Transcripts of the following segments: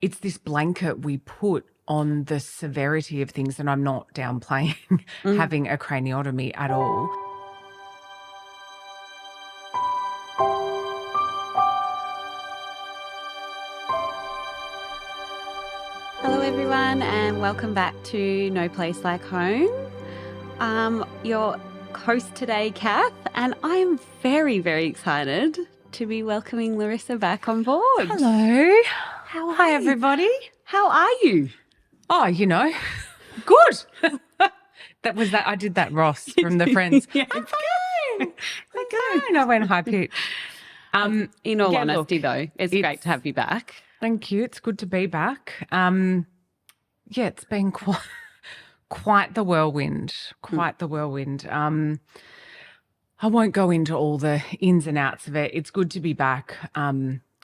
it's this blanket we put on the severity of things, and I'm not downplaying having a craniotomy at all. Hello everyone and welcome back to No Place Like Home. Your host today, Kath, and I am very, very excited to be welcoming Larissa back on board. Hello. Hi, everybody. How are you? Oh, good. that. I did that Ross from the Friends. Yeah, I'm fine. I went high pitch. In all honesty, though, it's great to have you back. Thank you. It's good to be back. It's been quite the whirlwind. I won't go into all the ins and outs of it. It's good to be back.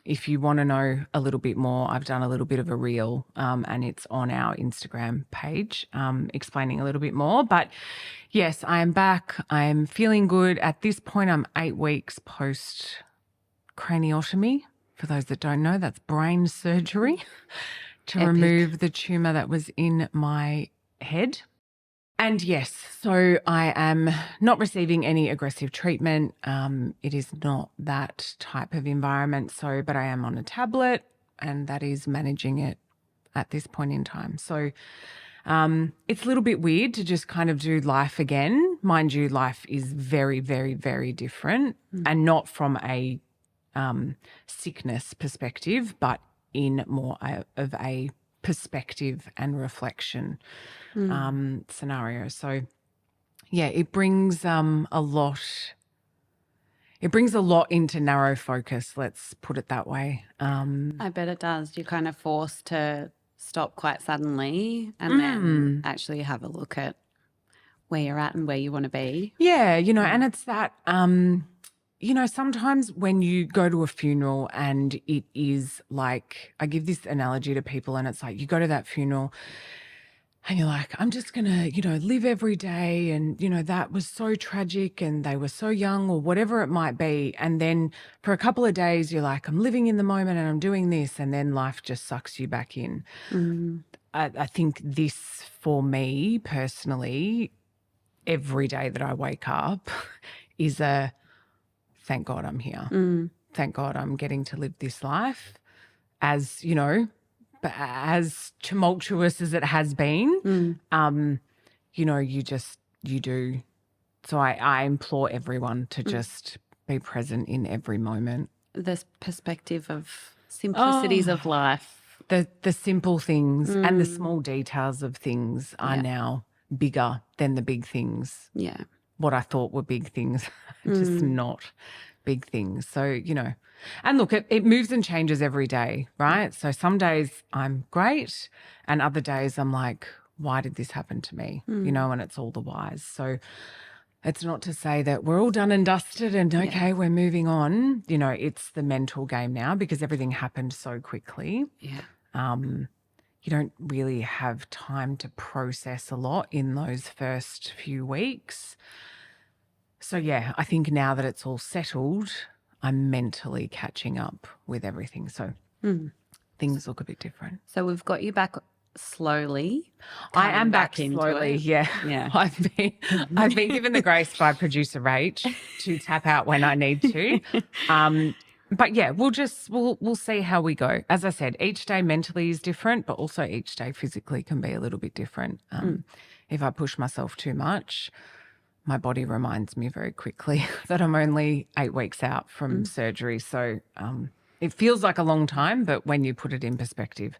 If you want to know a little bit more, I've done a little bit of a reel and it's on our Instagram page explaining a little bit more. But yes, I am back. I am feeling good. At this point, I'm 8 weeks post craniotomy. For those that don't know, that's brain surgery to remove the tumour that was in my head. And yes, so I am not receiving any aggressive treatment. It is not that type of environment. But I am on a tablet and that is managing it at this point in time. So it's a little bit weird to just kind of do life again. Mind you, life is very, very, very different and not from a sickness perspective, but in more of a perspective and reflection scenario. So yeah, it brings a lot into narrow focus, let's put it that way. I bet it does. You're kind of forced to stop quite suddenly and then actually have a look at where you're at and where you want to be. Yeah, and it's that sometimes when you go to a funeral and it is like, I give this analogy to people and it's like you go to that funeral and you're like, I'm just going to, live every day and, that was so tragic and they were so young or whatever it might be. And then for a couple of days you're like, I'm living in the moment and I'm doing this, and then life just sucks you back in. I think this, for me personally, every day that I wake up is a thank God I'm here. Thank God I'm getting to live this life as, but as tumultuous as it has been, you do. So I implore everyone to just be present in every moment. This perspective of simplicities of life. The simple things and the small details of things are now bigger than the big things. Yeah. What I thought were big things, just not big things. So, and look, it moves and changes every day, right? So some days I'm great and other days I'm like, why did this happen to me? And it's all the whys. So it's not to say that we're all done and dusted and okay, we're moving on. It's the mental game now because everything happened so quickly. Yeah. You don't really have time to process a lot in those first few weeks. So, yeah, I think now that it's all settled, I'm mentally catching up with everything. So things look a bit different. So we've got you back slowly. I am back slowly, yeah. I've been given the grace by producer Rach to tap out when I need to. But yeah, we'll see how we go. As I said, each day mentally is different, but also each day physically can be a little bit different. If I push myself too much, my body reminds me very quickly that I'm only 8 weeks out from surgery. So it feels like a long time, but when you put it in perspective.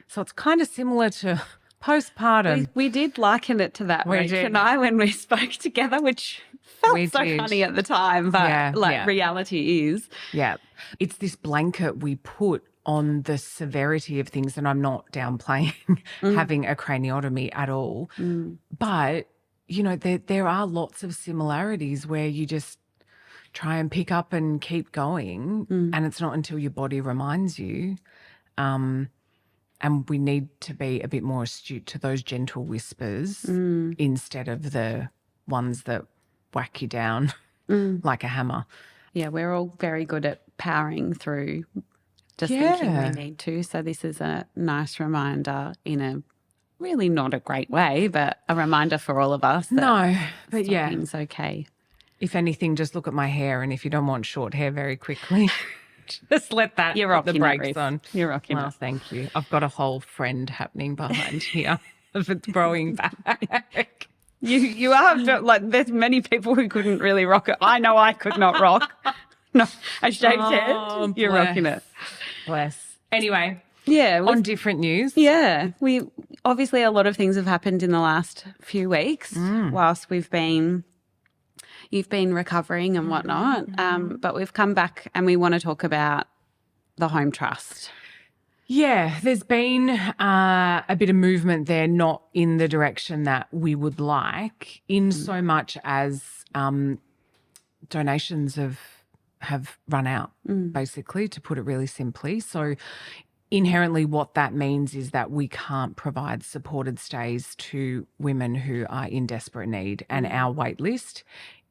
So it's kind of similar to postpartum. We did liken it to that, Rach and I, when we spoke together, which felt funny at the time, but reality is. Yeah. It's this blanket we put on the severity of things, and I'm not downplaying having a craniotomy at all. But, there are lots of similarities where you just try and pick up and keep going, and it's not until your body reminds you. And we need to be a bit more astute to those gentle whispers instead of the ones that whack you down like a hammer. Yeah, we're all very good at powering through just thinking we need to. So this is a nice reminder in a really not a great way, but a reminder for all of us that stopping's okay. If anything, just look at my hair, and if you don't want short hair very quickly, just let that put the brakes on. You're rocking it. Well, thank you. I've got a whole friend happening behind here if it's growing back. You have to, like, there's many people who couldn't really rock it. I know I could not rock. No, a shaved head. You're rocking it. Bless. Anyway. Yeah. On different news. Yeah. Obviously a lot of things have happened in the last few weeks whilst you've been recovering and whatnot. But we've come back and we want to talk about the Homb Trust. Yeah, there's been a bit of movement there, not in the direction that we would like, in so much as donations have run out, basically, to put it really simply. So inherently what that means is that we can't provide supported stays to women who are in desperate need, and our wait list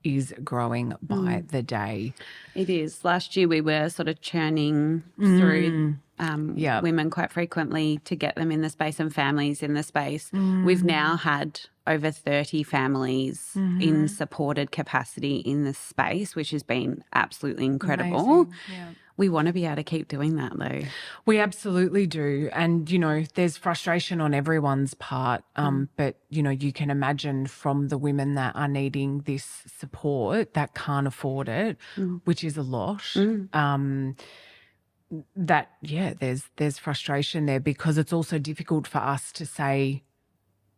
is growing by the day. It is. Last year we were sort of churning through women quite frequently to get them in the space and families in the space. We've now had over 30 families in supported capacity in the space, which has been absolutely incredible. Yeah. We want to be able to keep doing that though. We absolutely do. And, you know, there's frustration on everyone's part. But, you know, you can imagine from the women that are needing this support that can't afford it, which is a lot, that, there's frustration there, because it's also difficult for us to say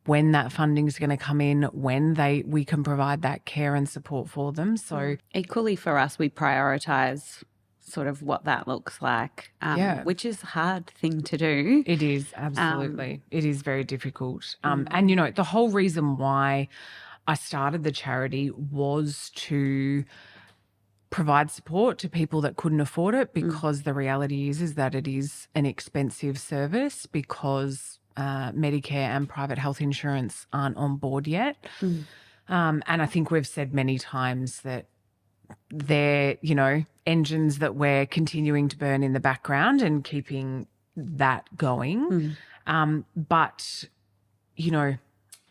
when that funding is going to come in, when we can provide that care and support for them. So equally for us, we prioritise sort of what that looks like, which is a hard thing to do. It is, absolutely. It is very difficult. And, you know, the whole reason why I started the charity was to provide support to people that couldn't afford it, because the reality is that it is an expensive service, because Medicare and private health insurance aren't on board yet. And I think we've said many times that they're, you know, engines that we're continuing to burn in the background and keeping that going. But, you know,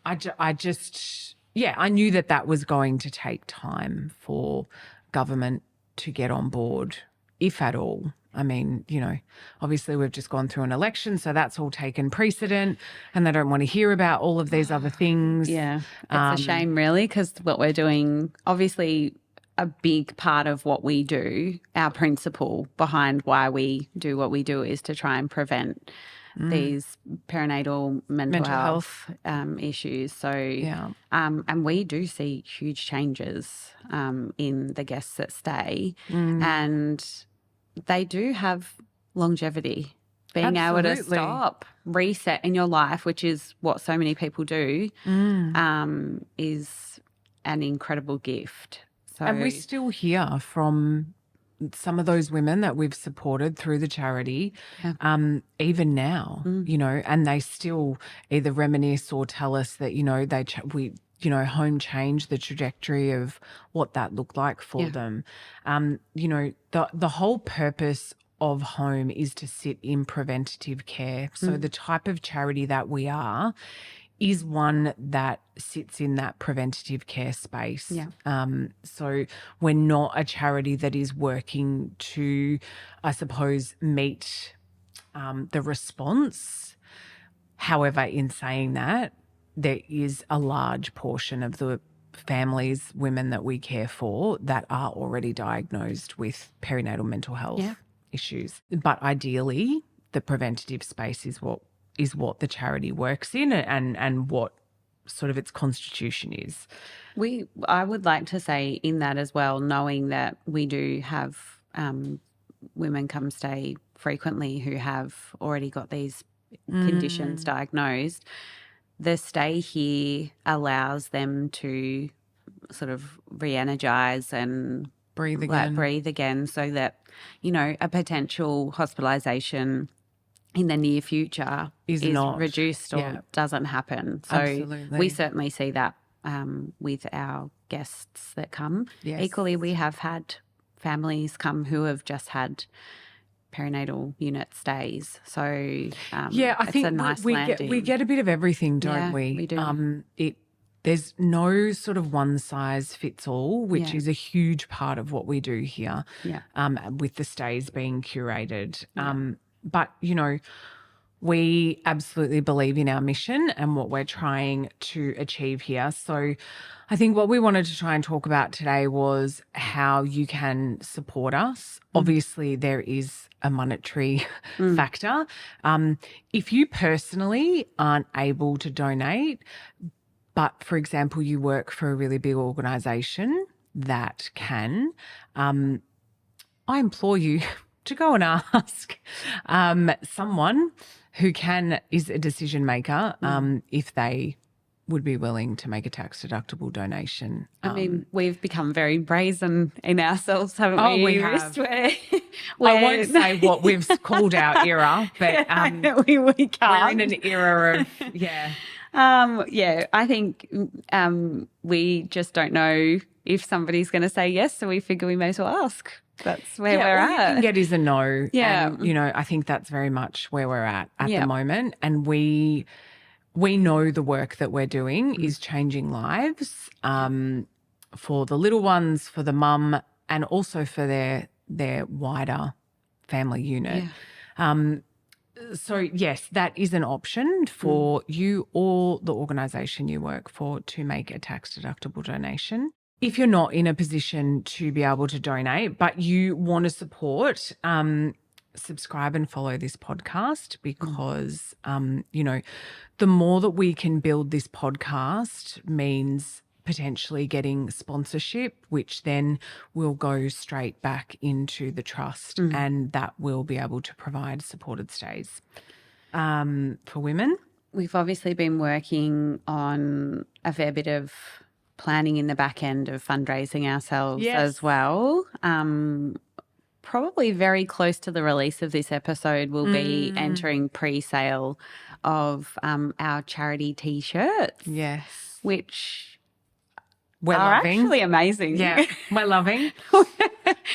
I just, I knew that was going to take time for government to get on board, if at all. I mean, you know, obviously we've just gone through an election, so that's all taken precedent, and they don't want to hear about all of these other things. Yeah, it's a shame really, because what we're doing, obviously a big part of what we do, our principle behind why we do what we do, is to try and prevent these perinatal mental health issues. So, and we do see huge changes in the guests that stay, and they do have longevity. Being able to stop, reset in your life, which is what so many people do, is an incredible gift. So, and we still hear from some of those women that we've supported through the charity, even now, you know, and they still either reminisce or tell us that, you know, Homb changed the trajectory of what that looked like for them. You know, the whole purpose of Homb is to sit in preventative care. So the type of charity that we are is one that sits in that preventative care space. So we're not a charity that is working to, I suppose, meet the response. However, in saying that, there is a large portion of the families, women that we care for, that are already diagnosed with perinatal mental health issues. But ideally, the preventative space is what the charity works in, and what sort of its constitution is. I would like to say in that as well, knowing that we do have women come stay frequently who have already got these conditions diagnosed, the stay here allows them to sort of re-energise and breathe again, so that, you know, a potential hospitalisation in the near future is not reduced or doesn't happen. So we certainly see that with our guests that come. Equally, we have had families come who have just had perinatal unit stays. So I it's think a nice we landing. get a bit of everything, don't Yeah, we? we do. There's no sort of one size fits all, which Yeah. is a huge part of what we do here. Yeah. With the stays being curated. Yeah. But we absolutely believe in our mission and what we're trying to achieve here. So I think what we wanted to try and talk about today was how you can support us. Obviously, there is a monetary factor. If you personally aren't able to donate, but for example, you work for a really big organisation that can, I implore you to go and ask someone who is a decision maker if they would be willing to make a tax-deductible donation. I mean, we've become very brazen in ourselves, haven't we? Oh, we have. I won't say what we've called our era, but we can't. we're in an era of, I think we just don't know if somebody's going to say yes, so we figure we may as well ask. That's where we're all at. you can get is a no. Yeah. And, I think that's very much where we're at the moment. And we know the work that we're doing is changing lives for the little ones, for the mum, and also for their wider family unit. Yeah. So, yes, that is an option for you or the organisation you work for to make a tax-deductible donation. If you're not in a position to be able to donate, but you want to support, subscribe and follow this podcast because, the more that we can build this podcast means potentially getting sponsorship, which then will go straight back into the trust and that will be able to provide supported stays for women. We've obviously been working on a fair bit of planning in the back end of fundraising ourselves as well. Probably very close to the release of this episode, we'll be entering pre-sale of our charity T-shirts. Yes. Which we're are loving. Actually amazing. Yeah, we're loving.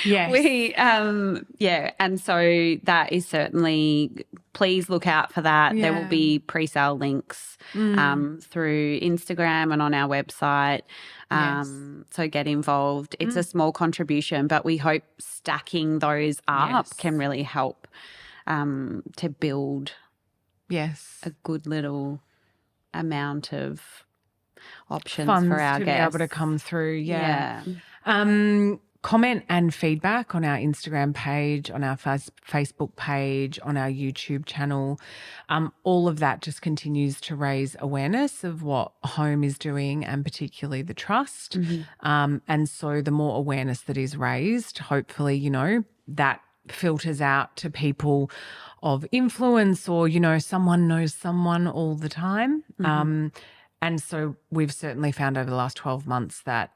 Yes. And so that is certainly, please look out for that. There will be pre-sale links through Instagram and on our website. So get involved. It's a small contribution, but we hope stacking those up can really help to build a good little amount of options funds for our to guests. be able to come through. Comment and feedback on our Instagram page, on our Facebook page, on our YouTube channel. All of that just continues to raise awareness of what Homb is doing and particularly the trust. And so the more awareness that is raised, hopefully, that filters out to people of influence or, someone knows someone all the time. And so we've certainly found over the last 12 months that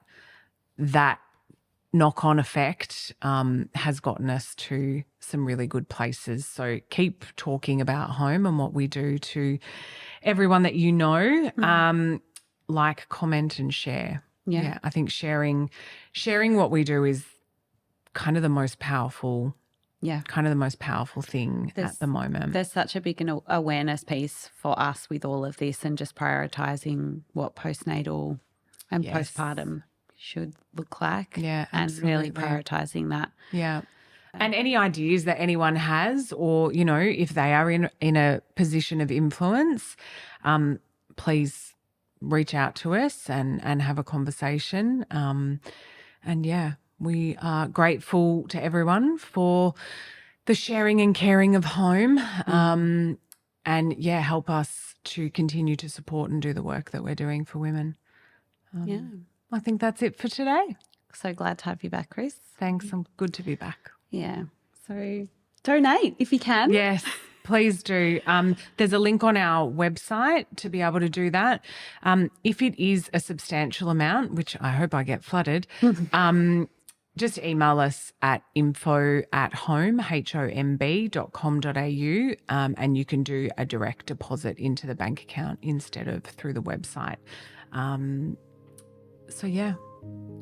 knock-on effect has gotten us to some really good places. So keep talking about Homb and what we do to everyone that you know. Like, comment and share. Yeah, I think sharing what we do is kind of the most powerful thing at the moment. There's such a big awareness piece for us with all of this and just prioritising what postnatal and postpartum should look like. Yeah, and absolutely. really prioritising that. Yeah. And any ideas that anyone has or, if they are in a position of influence, please reach out to us and have a conversation. We are grateful to everyone for the sharing and caring of Homb help us to continue to support and do the work that we're doing for women. I think that's it for today. So glad to have you back, Chris. Thanks. I'm good to be back. Yeah. So donate if you can. Yes, please do. There's a link on our website to be able to do that. If it is a substantial amount, which I hope I get flooded, just email us at info@homb.com.au and you can do a direct deposit into the bank account instead of through the website.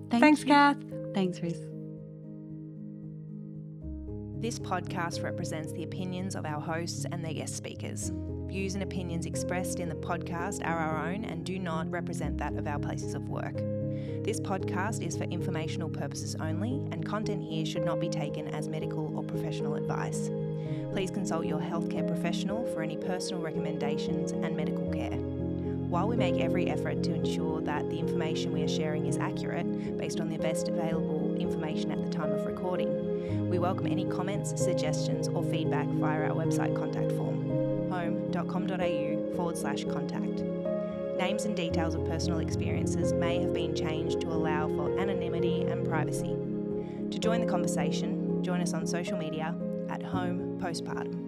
Thanks, Kath. Thanks, Reese. This podcast represents the opinions of our hosts and their guest speakers. Views and opinions expressed in the podcast are our own and do not represent that of our places of work. This podcast is for informational purposes only, and content here should not be taken as medical or professional advice. Please consult your healthcare professional for any personal recommendations and medical care. While we make every effort to ensure that the information we are sharing is accurate based on the best available information at the time of recording, we welcome any comments, suggestions or feedback via our website contact form, homb.com.au/contact. Names and details of personal experiences may have been changed to allow for anonymity and privacy. To join the conversation, join us on social media at Homb Postpartum.